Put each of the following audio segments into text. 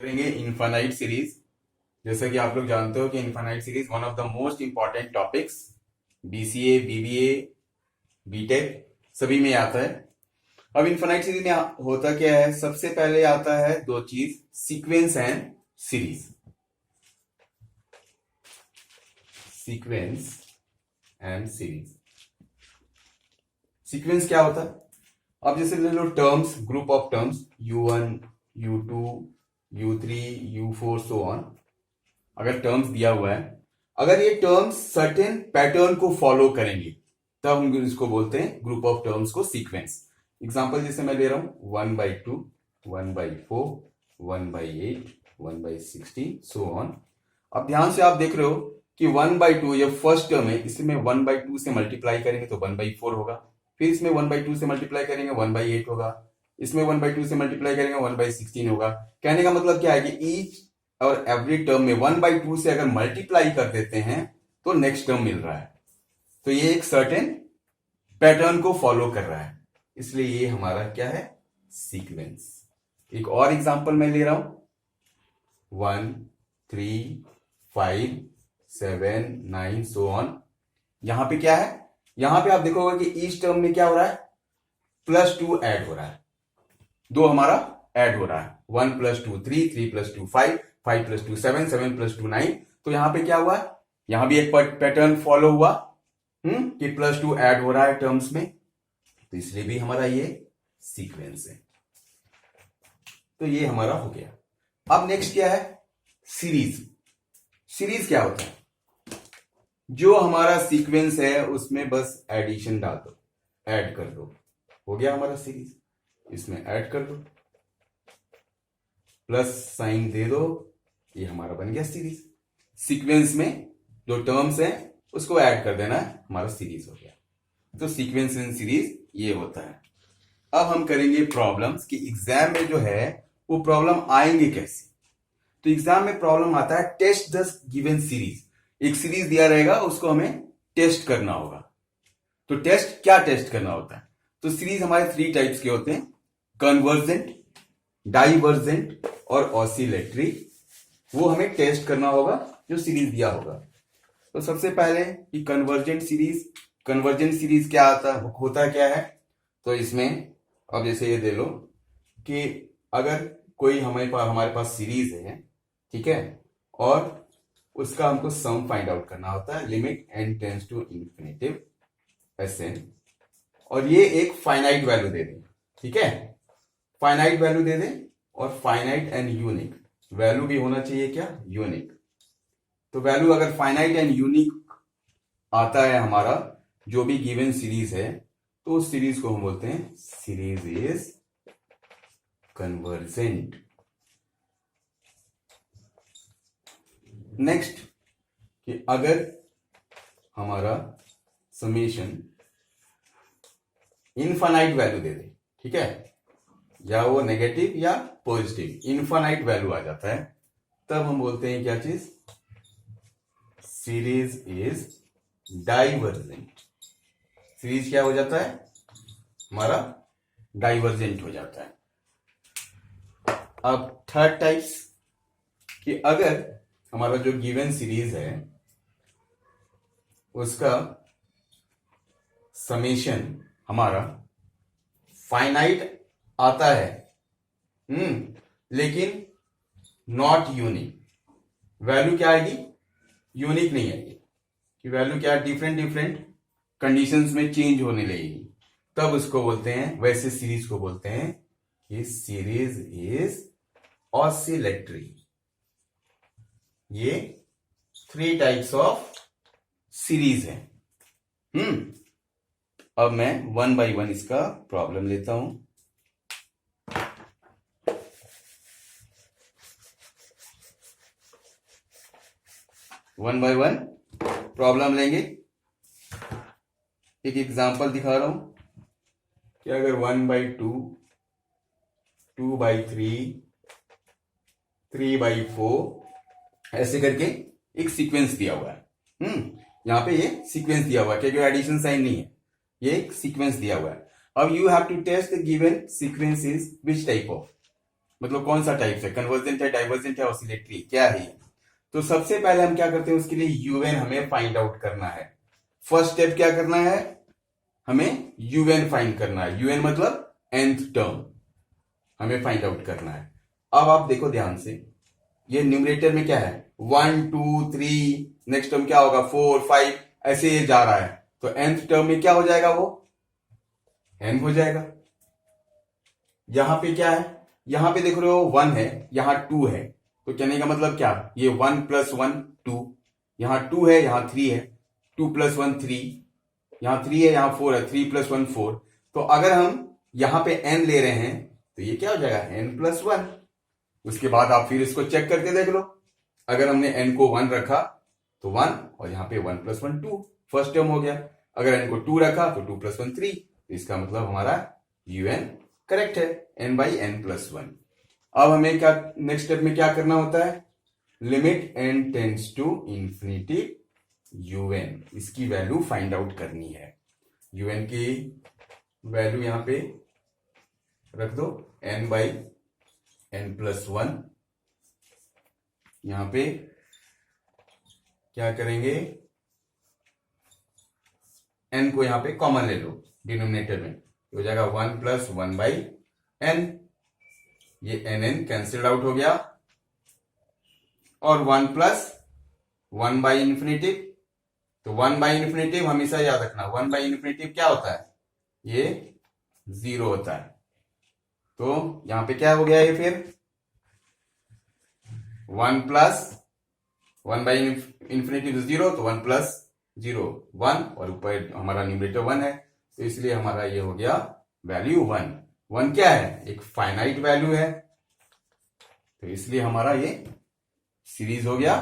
करेंगे infinite series. जैसा कि आप लोग जानते हो कि infinite series one of the most important topics BCA, BBA, BTech सभी में आता है। अब इनफाइनाइट सीरीज में होता क्या है, सबसे पहले आता है दो चीज, sequence and series. Sequence and series. Sequence क्या होता है? अब जैसे ले लो terms, group of terms u1, u2, u3, u4 so on. अगर टर्म्स दिया हुआ है, अगर ये टर्म्स सर्टेन पैटर्न को फॉलो करेंगे तब हम इसको बोलते हैं ग्रुप ऑफ टर्म्स को सीक्वेंस। एग्जांपल जैसे मैं ले रहा हूं 1/2, 1/4, 1/8, 1/16 सो ऑन। अब ध्यान से आप देख रहे हो कि 1/2 ये फर्स्ट टर्म है, इसमें 1/2 से मल्टीप्लाई करेंगे तो 1/4 होगा। फिर इसमें 1/2 से मल्टीप्लाई करेंगे 1/8 होगा। इसमें 1/2 से मल्टीप्लाई करेंगे 1/16 होगा। कहने का मतलब क्या है कि ईच और एवरी टर्म में 1/2 से अगर मल्टीप्लाई कर देते हैं तो नेक्स्ट टर्म मिल रहा है। तो ये एक सर्टेन पैटर्न को फॉलो कर रहा है, इसलिए ये हमारा क्या है, सीक्वेंस। एक और एग्जांपल मैं ले रहा हूं 1, 3, 5, 7, 9 सो ऑन। यहां पे क्या है, यहां पे आप देखोगे कि ईच टर्म में क्या हो रहा है, +2 ऐड हो रहा है। दो हमारा ऐड हो रहा है, 1 + 2 3, 3 + 2 5, 5 + 2 7, 7 + 2 9। तो यहां पे क्या हुआ, यहां भी एक पैटर्न फॉलो हुआ कि +2 ऐड हो रहा है टर्म्स में, तो इसलिए भी हमारा ये सीक्वेंस है। तो ये हमारा हो गया। अब नेक्स्ट क्या है, सीरीज। सीरीज क्या होता है, जो हमारा सीक्वेंस है उसमें बस एडिशन डाल दो, ऐड कर दो, हो गया हमारा सीरीज। इसमें ऐड कर दो, प्लस साइन दे दो, ये हमारा बन गया सीरीज। सीक्वेंस में जो टर्म्स है उसको ऐड कर देना, हमारा सीरीज हो गया। तो सीक्वेंस एंड सीरीज ये होता है। अब हम करेंगे प्रॉब्लम्स कि एग्जाम में जो है वो प्रॉब्लम आएंगे कैसे। तो एग्जाम में प्रॉब्लम आता है टेस्ट द गिवन सीरीज। एक सीरीज दिया रहेगा, उसको हमें टेस्ट करना होगा। तो टेस्ट क्या टेस्ट करना होता है, तो सीरीज हमारे 3 टाइप्स के होते हैं, कन्वर्जेंट, डाइवर्जेंट और ऑसिलेटरी। वो हमें टेस्ट करना होगा जो सीरीज दिया होगा। तो सबसे पहले कि कन्वर्जेंट सीरीज। कन्वर्जेंट सीरीज क्या होता है क्या है, तो इसमें अब जैसे ये दे लो कि अगर कोई हमारे पास सीरीज है, ठीक है, और उसका हमको सम फाइंड आउट करना होता है, limit n tends to infinity Sn, और ये एक फाइनाइट वैल्यू दे दें, ठीक है, फाइनाइट वैल्यू दे दें, और फाइनाइट एंड यूनिक वैल्यू भी होना चाहिए, क्या, यूनिक। तो वैल्यू अगर फाइनाइट एंड यूनिक आता है हमारा जो भी गिवन सीरीज है, तो उस सीरीज को हम बोलते हैं सीरीज इज कन्वर्जेंट। नेक्स्ट कि अगर हमारा समेशन इनफाइनाइट वैल्यू दे दे, ठीक है, या वो नेगेटिव या पॉजिटिव, इनफाइनाइट वैल्यू आ जाता है, तब हम बोलते हैं क्या चीज, सीरीज इज डाइवर्जेंट। सीरीज क्या हो जाता है हमारा, डाइवर्जेंट हो जाता है। अब थर्ड टाइप्स कि अगर हमारा जो गिवन सीरीज है उसका समेशन हमारा फाइनाइट आता है, लेकिन नॉट यूनिक, वैल्यू क्या आएगी, यूनिक नहीं आएगी, कि वैल्यू क्या, डिफरेंट कंडीशंस में चेंज होने लगेगी, तब उसको बोलते हैं, वैसे सीरीज को बोलते हैं कि सीरीज इज ऑसिलेटरी। ये 3 टाइप्स ऑफ सीरीज है। अब मैं 1 by 1 इसका प्रॉब्लम लेता हूं। वन बाय वन प्रॉब्लम लेंगे। एक एग्जांपल दिखा रहा हूं कि अगर 1/2, 2/3, 3/4 ऐसे करके एक सीक्वेंस दिया हुआ है। यहां पे ये सीक्वेंस दिया हुआ है, क्योंकि एडिशन साइन नहीं है, ये एक सीक्वेंस दिया हुआ है। अब you have to test the given sequence is which type of, मतलब कौन सा टाइप है, कन्वर्जेंट है, डाइवर्जेंट है, ऑसिलेटरी, क्या है ये? तो सबसे पहले हम क्या करते हैं, उसके लिए यूएन हमें फाइंड आउट करना है। फर्स्ट स्टेप क्या करना है, हमें यूएन फाइंड करना है। यूएन मतलब nth टर्म हमें फाइंड आउट करना है। अब आप देखो ध्यान से, ये न्यूमरेटर में क्या है, 1 2 3, नेक्स्ट टर्म क्या होगा 4 5, ऐसे ये जा रहा है। तो nth टर्म में क्या हो जाएगा, वो n हो जाएगा। यहां पे क्या है, यहां पे देख रहे हो 1 है, यहां 2 है, तो कहने का मतलब क्या, ये 1 + 1 2, यहां 2 है, यहां 3 है, 2 + 1 3, यहां 3 है, यहां 4 है, 3 + 1 4। तो अगर हम यहां पे n ले रहे हैं तो ये क्या हो जाएगा, n + 1। उसके बाद आप फिर इसको चेक करके देख लो, अगर हमने n को 1 रखा तो 1, और यहाँ पे 1 + 1 2, फर्स्ट टर्म हो गया। अगर n को 2 रखा तो 2 + 1 3, तो इसका मतलब हमारा un करेक्ट है, n/n+1। अब हमें क्या नेक्स्ट स्टेप में क्या करना होता है, limit n tends to infinity un, इसकी वैल्यू फाइंड आउट करनी है। un की वैल्यू यहां पे रख दो, n/n+1। यहां पे क्या करेंगे, n को यहां पे कॉमन ले लो डिनोमिनेटर में, हो जाएगा 1 + 1/n, ये n कैंसिल्ड आउट हो गया, और 1 + 1/∞, तो 1/∞ हमेशा याद रखना, 1/∞ क्या होता है, ये 0 होता है। तो यहां पे क्या हो गया, ये फिर 1 + 1/∞ तो 0, तो 1 + 0 1, और ऊपर हमारा न्यूमरेटर 1 है, तो इसलिए हमारा ये हो गया वैल्यू 1। 1 क्या है, एक फाइनाइट वैल्यू है, तो इसलिए हमारा ये सीरीज हो गया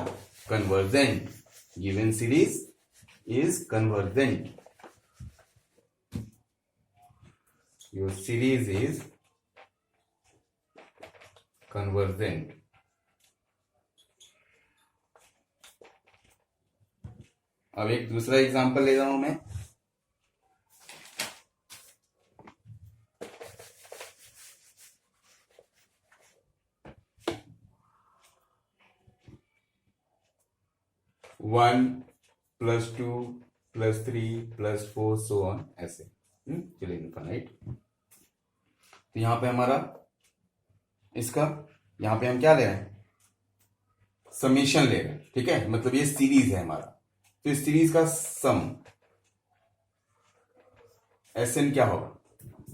convergent. Given series is convergent, your series is convergent. अब एक दूसरा एग्जांपल ले रहा हूं मैं, वन + 2 + 3 + 4 सो ऑन, ऐसे चलिए इनफाइनाइट। तो यहां पे हमारा इसका, यहां पे हम क्या ले रहे हैं, समेशन ले रहे हैं, ठीक है, मतलब ये सीरीज है हमारा। तो इस सीरीज का सम Sn क्या होगा,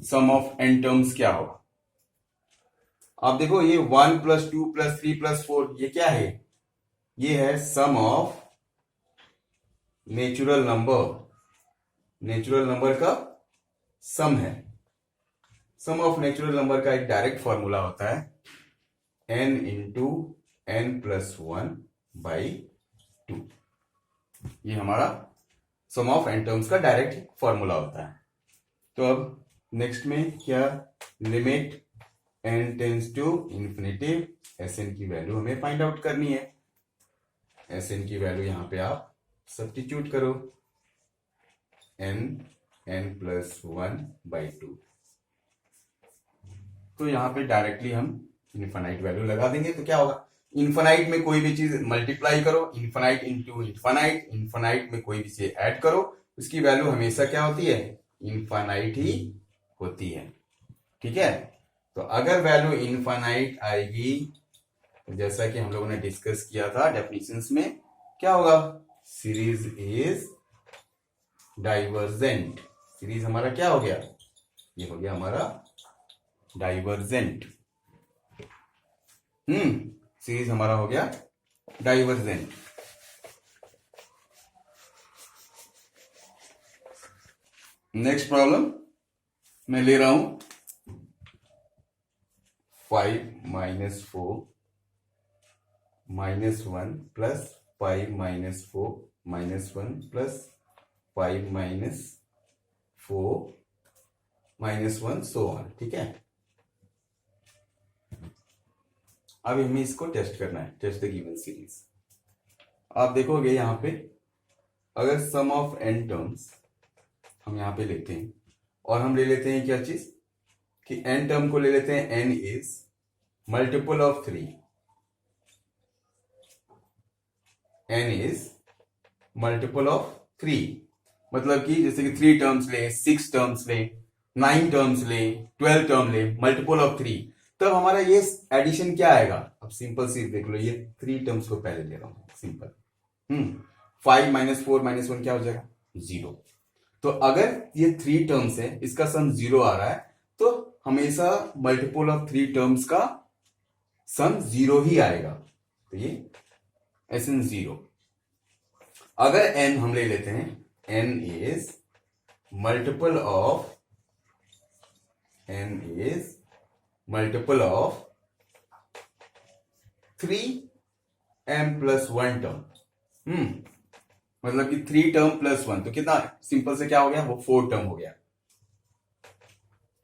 सम ऑफ n टर्म्स क्या होगा। आप देखो ये 1 + 2 + 3 + 4, ये क्या है, ये है sum of natural number, natural number का सम है। सम ऑफ नेचुरल नंबर का एक डायरेक्ट फॉर्मूला होता है n × n+1/2, ये हमारा सम ऑफ n टर्म्स का डायरेक्ट फॉर्मूला होता है। तो अब नेक्स्ट में क्या, limit n tends to infinity, Sn की वैल्यू हमें फाइंड आउट करनी है। Sn की वैल्यू यहां पे आप सब्स्टिट्यूट करो, n+1/2, तो यहां पे डायरेक्टली हम इनफाइनाइट वैल्यू लगा देंगे। तो क्या होगा, इनफाइनाइट में कोई भी चीज मल्टीप्लाई करो, इनफाइनाइट इंटू इनफाइनाइट, इनफाइनाइट में कोई भी चीज ऐड करो, उसकी वैल्यू हमेशा क्या होती है, इनफाइनाइट ही होती है, ठीक है। तो अगर वैल्यू इनफाइनाइट आएगी, तो जैसा कि हम लोगों ने डिस्कस किया था डेफिनेशंस में, क्या होगा, सीरीज इज डाइवर्जेंट। सीरीज हमारा क्या हो गया, ये हो गया हमारा डाइवर्जेंट। सीरीज हमारा हो गया डाइवर्जेंट। नेक्स्ट प्रॉब्लम मैं ले रहा हूं 5 - 4 - 1 + 5 - 4 - 1 + 5 - 4 - 1 सो ऑन, ठीक है। अब हमें इसको टेस्ट करना है, टेस्ट द गिवन सीरीज। आप देखोगे यहां पे, अगर सम ऑफ n टर्म्स हम यहां पे लेते हैं, और हम ले लेते हैं क्या चीज, कि n टर्म को ले लेते हैं n is multiple of 3, n is multiple of 3, मतलब कि जैसे कि 3 टर्म्स ले, 6 टर्म्स ले, 9 टर्म्स ले, 12 टर्म ले, मल्टीपल ऑफ 3, तब हमारा ये एडिशन क्या आएगा? अब सिंपल सी देख लो, ये 3 टर्म्स को पहले ले रहा हूं, सिंपल 5 माइनस 4 माइनस 1 क्या हो जाएगा? 0। तो अगर ये 3 टर्म्स है, इसका सम 0 आ रहा है, तो हमेशा मल्टीपल ऑफ 3 टर्म्स का सम 0 ही आएगा। तो ये एसन 0। अगर n हम ले लेते हैं, n is multiple of 3m plus 1 term, मतलब कि 3 टर्म प्लस 1, तो कितना सिंपल से क्या हो गया? वो 4 टर्म हो गया।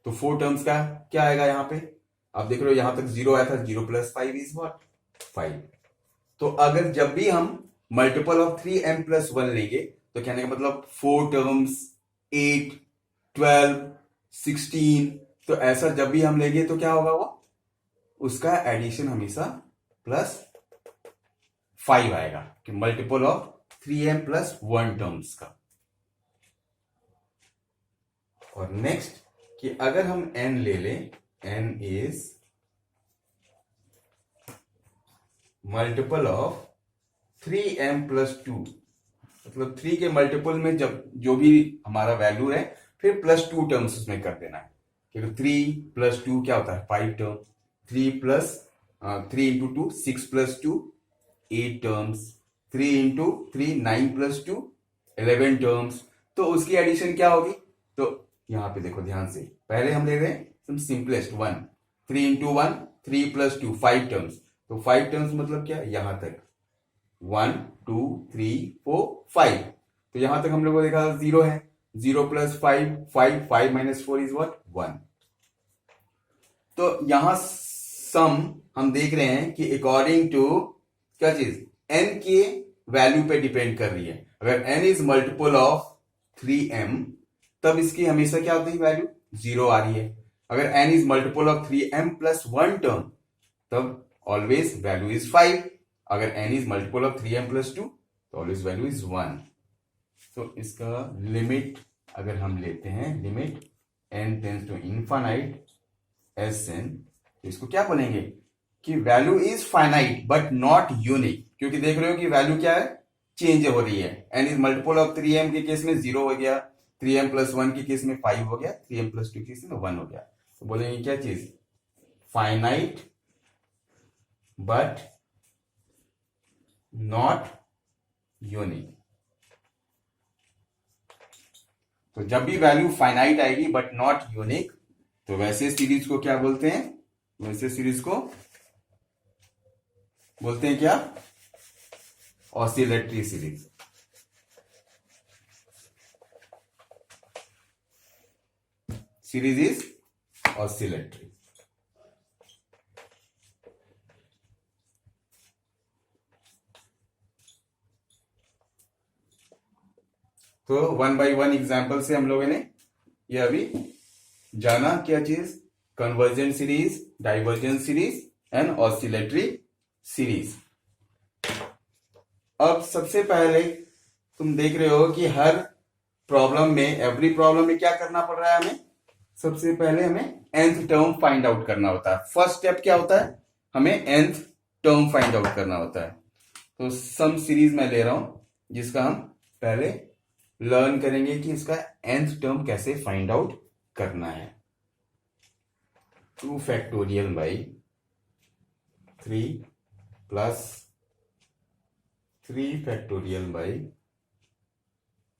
तो 4 टर्म्स का क्या आएगा यहां पे? आप देख रहे हो यहां तक 0 आया था, 0 प्लस 5 इज व्हाट? 5। तो अगर जब भी हम मल्टीपल ऑफ 3m प्लस 1 लेंगे, तो कहने का मतलब 4 टर्म्स, 8, 12, 16, तो ऐसा जब भी हम लेंगे तो क्या होगा? वो उसका एडिशन हमेशा प्लस 5 आएगा, कि multiple of 3m plus 1 terms का। और नेक्स्ट कि अगर हम n ले लें, n is multiple of 3m plus 2, मतलब 3 के मल्टीपल में जब जो भी हमारा वैल्यू है, फिर प्लस 2 टर्म्स उसमें कर देना है, क्योंकि 3 प्लस 2 क्या होता है? 5 term. 3 into 2 6 plus 2 8 terms, 3 into 3 9 plus 2 11 terms. तो उसकी एडिशन क्या होगी? तो यहां पे देखो ध्यान से, पहले हम ले रहे हैं सिंपलेस्ट 1, 3 इंटू 1 3 प्लस 2 5 टर्म्स, तो 5 टर्म्स मतलब क्या? यहां तक 1 2 3 4 5, तो यहां तक हम लोगों को देखा 0 है, 0 प्लस 5 5 5 माइनस 4 इज व्हाट? 1। तो यहां सम हम देख रहे हैं कि अकॉर्डिंग टू क्या चीज? n के वैल्यू पे डिपेंड कर रही है। अगर n is multiple of 3m, तब इसकी हमेशा क्या होती है? वैल्यू 0 आ रही है। अगर n is multiple of 3m plus 1 term, तब ऑलवेज वैल्यू इज 5। अगर n is multiple of 3m plus 2, तो ऑलवेज वैल्यू इज 1। तो इसका लिमिट अगर हम लेते हैं, limit n tends to infinite Sn, तो इसको क्या बोलेंगे? कि value is finite but not unique, क्योंकि देख रहे हो कि वैल्यू क्या है? चेंज हो रही है। n is multiple of 3m के केस में 0 हो गया, 3m प्लस 1 के केस में 5 हो गया, 3m प्लस 2 के केस में 1 हो गया। तो बोलेंगे क्या चीज? Finite but not unique. तो जब भी वैल्यू फाइनाइट आएगी बट नॉट यूनिक, तो वैसे सीरीज को क्या बोलते हैं? वैसे सीरीज को बोलते हैं क्या? Oscillatory series. Series is oscillatory. तो 1 बाई 1 एग्जाम्पल से हम लोगों ने ये अभी जाना क्या चीज? Convergent series, divergent series and oscillatory series. अब सबसे पहले तुम देख रहे हो कि हर प्रॉब्लम में, एवरी प्रॉब्लम में क्या करना पड़ रहा है हमें? सबसे पहले हमें nth टर्म फाइंड आउट करना होता है। फर्स्ट स्टेप क्या होता है? हमें nth टर्म फाइंड आउट करना होता है। तो सम सीरीज में ले रहा हूं, जिसका हम पहले लर्न करेंगे कि इसका nth टर्म कैसे फाइंड आउट करना है। 2 factorial by 3 plus 3 factorial by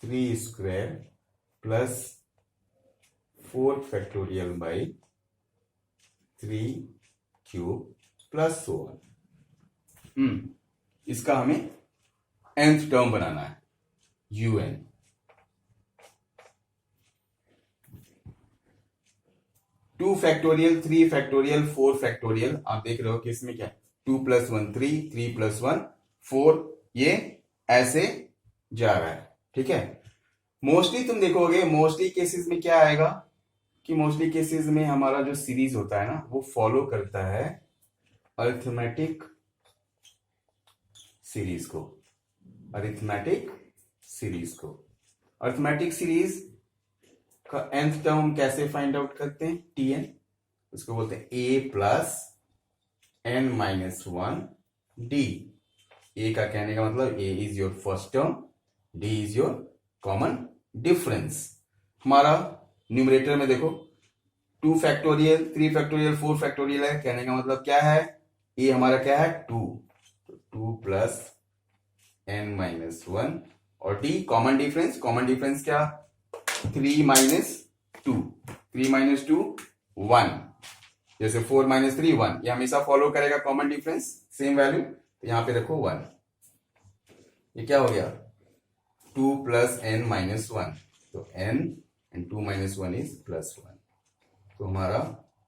3 square plus 4 factorial by 3 cube plus so on. इसका हमें nth टर्म बनाना है, un। 2 फैक्टोरियल, 3 फैक्टोरियल, 4 फैक्टोरियल, आप देख रहे हो कि इसमें क्या है? 2 प्लस 1 3, 3 प्लस 1 4, ये ऐसे जा रहा है। ठीक है। मोस्टली तुम देखोगे, मोस्टली केसेस में क्या आएगा कि मोस्टली केसेस में हमारा जो सीरीज होता है ना, वो फॉलो करता है अरिथमेटिक सीरीज को, अरिथमेटिक सीरीज को, अरिथमेटिक सीरीज का nth टर्म कैसे फाइंड आउट करते हैं, tn, उसको बोलते हैं a plus n minus one D. a का कहने का मतलब a is your first term, d is your common difference. हमारा न्यूमरेटर में देखो 2 फैक्टोरियल, 3 फैक्टोरियल, 4 फैक्टोरियल है, कहने का मतलब क्या है, a हमारा क्या है 2, तो 2 प्लस n माइनस वन, और d common difference, common difference क्या 3 माइनस 2, 3 माइनस 2 1, जैसे 4 माइनस 3 1, ये हमेशा फॉलो करेगा कॉमन डिफरेंस, सेम वैल्यू, तो यहां पे रखो 1। ये क्या हो गया 2 प्लस n माइनस वन, तो n and 2 minus one is plus one, तो हमारा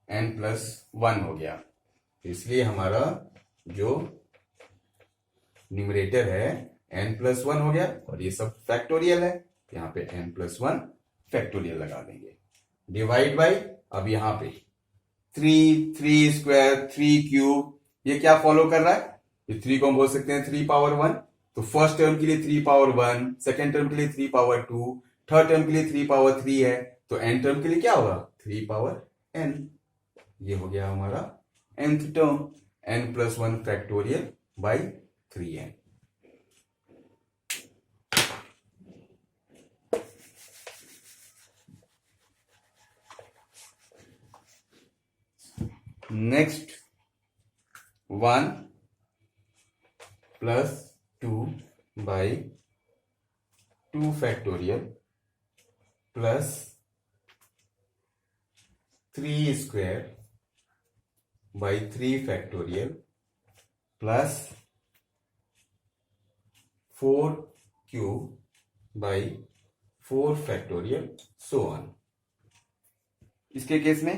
n प्लस वन हो गया। तो इसलिए हमारा जो न्यूमरेटर है n प्लस वन हो गया, और ये सब फैक्टोरियल है, यहाँ पे n प्लस वन फैक्टोरियल लगा देंगे। डिवाइड बाई, अब यहाँ पे 3, 3 स्क्वायर, 3 क्यूब, ये क्या फॉलो कर रहा है, ये 3 को हम बोल सकते हैं 3 पावर 1, तो फर्स्ट टर्म के लिए 3 पावर 1, सेकेंड टर्म के लिए 3 पावर 2, थर्ड टर्म के लिए 3 पावर 3 है, तो n टर्म के लिए क्या होगा 3 पावर n। ये हो गया हमारा nth term, n plus one factorial by 3n। Next 1 plus 2 by 2 factorial plus 3 square by 3 factorial plus 4 cube by 4 factorial so on. इसके केस में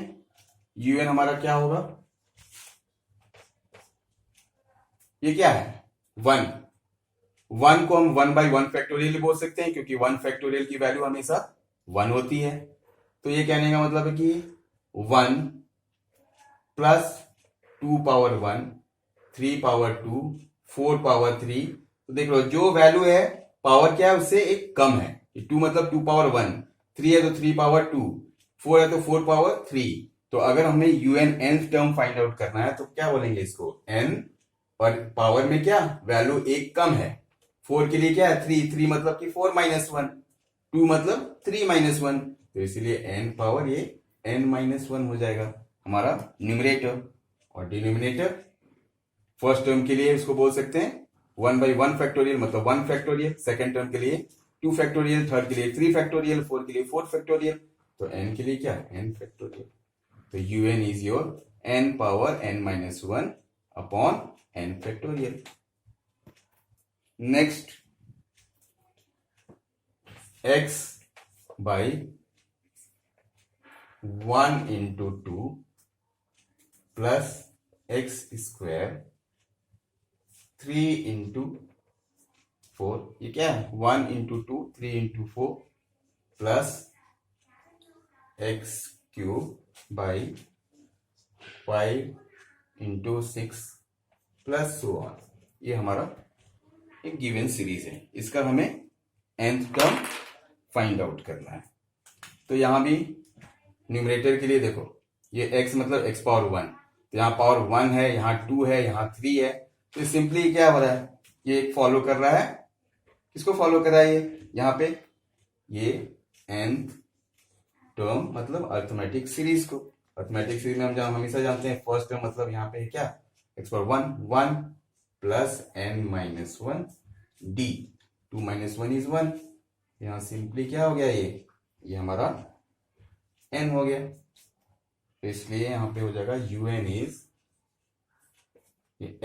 un हमारा क्या होगा, ये क्या है 1, 1 को हम 1 बाई 1 फैक्टोरियल बोल सकते हैं, क्योंकि 1 फैक्टोरियल की वैल्यू हमेशा 1 होती है। तो ये कहने का मतलब है कि 1 प्लस 2 पावर 1, 3 पावर 2, 4 पावर 3, तो देख लो जो वैल्यू है पावर क्या है उससे एक कम है, 2 मतलब 2 पावर 1, 3 है तो 3 पावर 2, 4 है तो 4 पावर 3। तो अगर हमें un nth term find out करना है तो क्या बोलेंगे इसको, n और पावर में क्या वैल्यू एक कम है, 4 के लिए क्या है 3, 3 मतलब कि 4 माइनस वन, 2 मतलब 3 माइनस वन, तो इसलिए n पावर ये n माइनस वन हो जाएगा हमारा न्यूमरेटर। और डिनोमिनेटर फर्स्ट टर्म के लिए इसको बोल सकते हैं 1 बाई 1 फैक्टोरियल मतलब 1 फैक्टोरियल, सेकेंड टर्म के लिए 2 फैक्टोरियल, थर्ड के लिए 3 फैक्टोरियल, 4 के लिए 4 फैक्टोरियल, तो n के लिए क्या है n फैक्टोरियल। तो un is your n power n minus 1 upon n factorial. Next, x by 1 into 2 plus x square 3 into 4, ये क्या है 1 into 2, 3 into 4 plus x cube by 5 into 6 plus so on. ये हमारा एक गिवन सीरीज है, इसका हमें nth टर्म फाइंड आउट करना है। तो यहां भी न्यूमरेटर के लिए देखो ये x मतलब x पावर 1, तो यहाँ पावर 1 है, यहाँ 2 है, यहाँ 3 है, तो सिंपली क्या हो रहा है ये फॉलो कर रहा है, किसको फॉलो कर रहा है ये यहाँ पे ये nth टर्म मतलब अरिथमेटिक सीरीज को। अरिथमेटिक सीरीज में हम हमेशा जानते हैं फर्स्ट टर्म मतलब यहाँ पे है क्या x power 1 plus n minus 1 d, 2 minus 1 is 1, यहाँ सिंपली क्या हो गया ये हमारा n हो गया, तो इसलिए यहाँ पे हो जाएगा un इज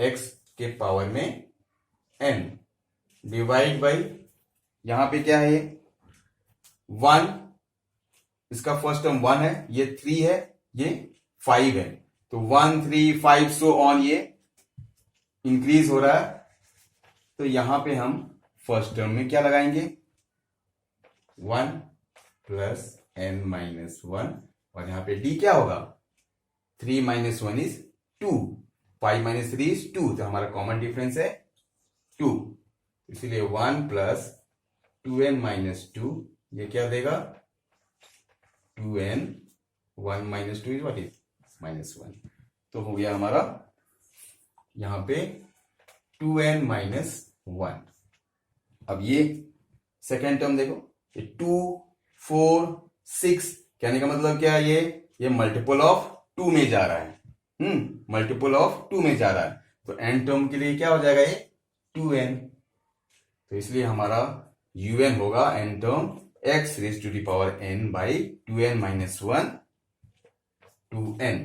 x के पावर में n डिवाइड बाई यहाँ पे क्या है 1, इसका फर्स्ट टर्म 1 है, ये 3 है, ये 5 है, तो 1 3 5 सो ऑन ये इंक्रीज हो रहा है। तो यहां पे हम फर्स्ट टर्म में क्या लगाएंगे 1 प्लस n माइनस 1, और यहां पे d क्या होगा 3 माइनस 1 इज 2, 5 माइनस 3 इज 2, तो हमारा कॉमन डिफरेंस है 2, इसलिए 1 प्लस 2n माइनस 2, ये क्या देगा 2n, 1 minus 2 is what is -1, तो हो गया हमारा यहां पे 2n माइनस 1। अब ये सेकेंड टर्म देखो, ये 2 4 6, कहने का मतलब क्या है, ये मल्टीपल ऑफ 2 में जा रहा है, मल्टीपल ऑफ 2 में जा रहा है, तो n टर्म के लिए क्या हो जाएगा ये 2n, तो इसलिए हमारा un होगा n term x raise to the power n by 2n minus 1 2n।